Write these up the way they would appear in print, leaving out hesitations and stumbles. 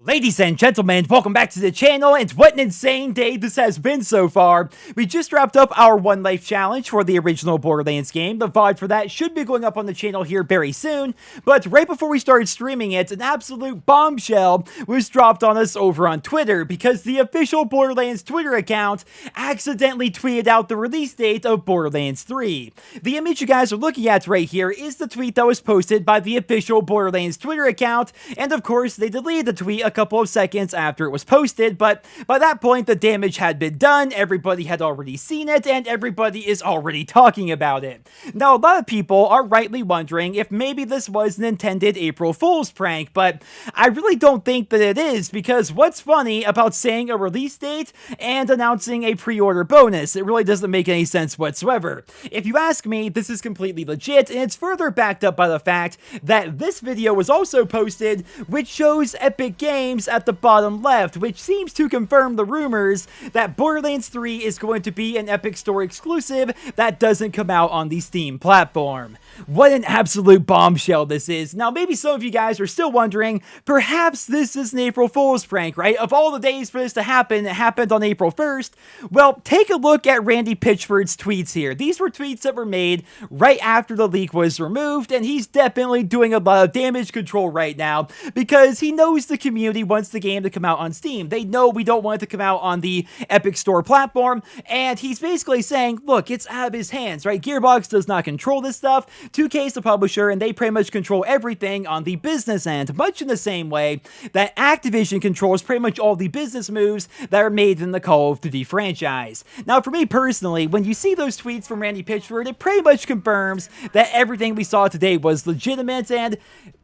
Ladies and gentlemen, welcome back to the channel, and what an insane day this has been so far. We just wrapped up our One Life Challenge for the original Borderlands game. The VOD for that should be going up on the channel here very soon, but right before we started streaming it, an absolute bombshell was dropped on us over on Twitter because the official Borderlands Twitter account accidentally tweeted out the release date of Borderlands 3. The image you guys are looking at right here is the tweet that was posted by the official Borderlands Twitter account, and of course they deleted the tweet a couple of seconds after it was posted, but by that point the damage had been done, everybody had already seen it, and everybody is already talking about it. Now a lot of people are rightly wondering if maybe this was an intended April Fool's prank, but I really don't think that it is, because what's funny about saying a release date and announcing a pre-order bonus? It really doesn't make any sense whatsoever. If you ask me, this is completely legit, and it's further backed up by the fact that this video was also posted, which shows Epic Games at the bottom left, which seems to confirm the rumors that Borderlands 3 is going to be an Epic Store exclusive that doesn't come out on the Steam platform. What an absolute bombshell this is. Now, maybe some of you guys are still wondering, perhaps this is an April Fool's prank, right? Of all the days for this to happen, it happened on April 1st. Well, take a look at Randy Pitchford's tweets here. These were tweets that were made right after the leak was removed, and he's definitely doing a lot of damage control right now because he knows the community wants the game to come out on Steam. They know we don't want it to come out on the Epic Store platform, and he's basically saying, look, it's out of his hands, right? Gearbox does not control this stuff. 2K is the publisher, and they pretty much control everything on the business end, much in the same way that Activision controls pretty much all the business moves that are made in the Call of Duty franchise. Now, for me personally, when you see those tweets from Randy Pitchford, it pretty much confirms that everything we saw today was legitimate, and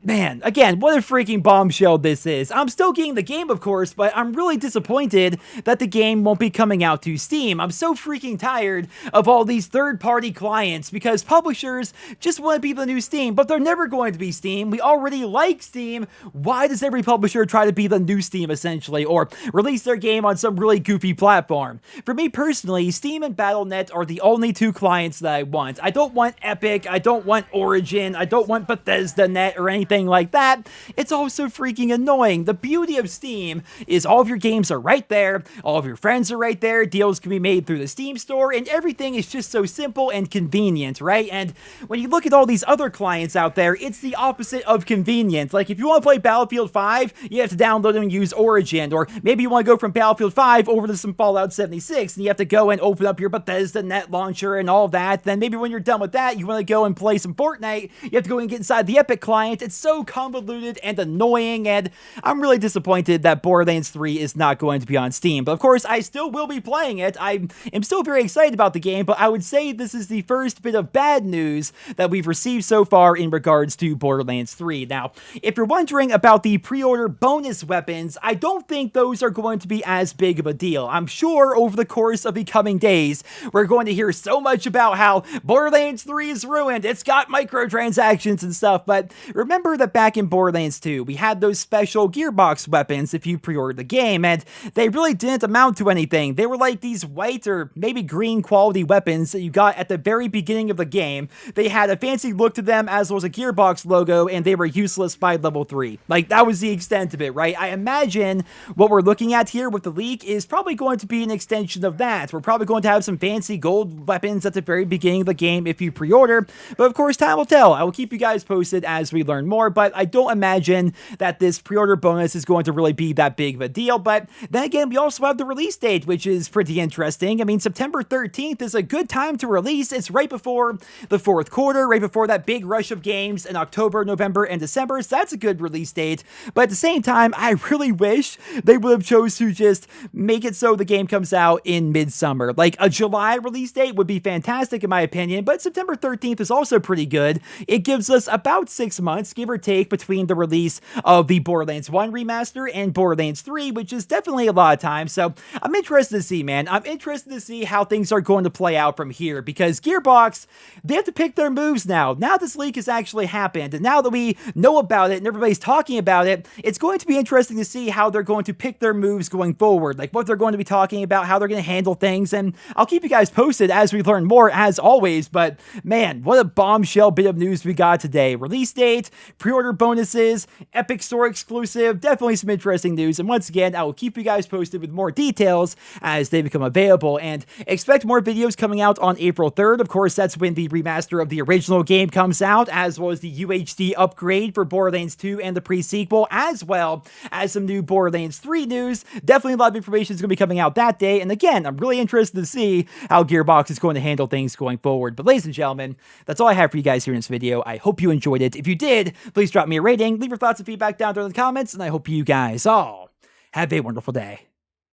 man, again, what a freaking bombshell this is. I'm still getting the game, of course, but I'm really disappointed that the game won't be coming out to Steam. I'm so freaking tired of all these third-party clients because publishers just want to be the new Steam, but they're never going to be Steam. We already like Steam. Why does every publisher try to be the new Steam, essentially, or release their game on some really goofy platform? For me personally, Steam and Battle.net are the only two clients that I want. I don't want Epic, I don't want Origin, I don't want Bethesda.net or anything like that. It's all so freaking annoying. The beauty of Steam is all of your games are right there, all of your friends are right there, deals can be made through the Steam store, and everything is just so simple and convenient, right? And when you look at all these other clients out there, it's the opposite of convenient. Like, if you want to play Battlefield 5, you have to download and use Origin, or maybe you want to go from Battlefield 5 over to some Fallout 76, and you have to go and open up your Bethesda.net launcher and all that. Then maybe when you're done with that, you want to go and play some Fortnite, you have to go and get inside the Epic client. It's so convoluted and annoying, and I'm really disappointed that Borderlands 3 is not going to be on Steam. But of course, I still will be playing it. I am still very excited about the game, but I would say this is the first bit of bad news that we've received so far in regards to Borderlands 3. Now, if you're wondering about the pre-order bonus weapons, I don't think those are going to be as big of a deal. I'm sure over the course of the coming days, we're going to hear so much about how Borderlands 3 is ruined, it's got microtransactions and stuff, but remember that back in Borderlands 2, we had those special Gearbox weapons if you pre-ordered the game, and they really didn't amount to anything. They were like these white or maybe green quality weapons that you got at the very beginning of the game. They had a fancy look to them as was a Gearbox logo, and they were useless by level 3. Like, that was the extent of it, right? I imagine what we're looking at here with the leak is probably going to be an extension of that. We're probably going to have some fancy gold weapons at the very beginning of the game if you pre-order, but of course, time will tell. I will keep you guys posted as we learn more, but I don't imagine that this pre-order bonus is going to really be that big of a deal. But then again, we also have the release date, which is pretty interesting. I mean, September 13th is a good time to release. It's right before the fourth quarter, right before that big rush of games in October, November, and December, so that's a good release date. But at the same time, I really wish they would have chose to just make it so the game comes out in midsummer. Like, a July release date would be fantastic in my opinion, but September 13th is also pretty good. It gives us about 6 months, give or take, between the release of the Borderlands 1 remaster and Borderlands 3, which is definitely a lot of time. So I'm interested to see, man. I'm interested to see how things are going to play out from here, because Gearbox, they have to pick their moves moves now. Now this leak has actually happened, and now that we know about it and everybody's talking about it, it's going to be interesting to see how they're going to pick their moves going forward, like what they're going to be talking about, how they're going to handle things, and I'll keep you guys posted as we learn more, as always. But man, what a bombshell bit of news we got today. Release date, pre-order bonuses, Epic Store exclusive, definitely some interesting news, and once again, I will keep you guys posted with more details as they become available, and expect more videos coming out on April 3rd. Of course, that's when the remaster of the original game comes out, as well as the UHD upgrade for Borderlands 2 and the pre-sequel, as well as some new Borderlands 3 news. Definitely a lot of information is going to be coming out that day, and again, I'm really interested to see how Gearbox is going to handle things going forward. But ladies and gentlemen, that's all I have for you guys here in this video. I hope you enjoyed it. If you did, please drop me a rating, leave your thoughts and feedback down there in the comments, and I hope you guys all have a wonderful day.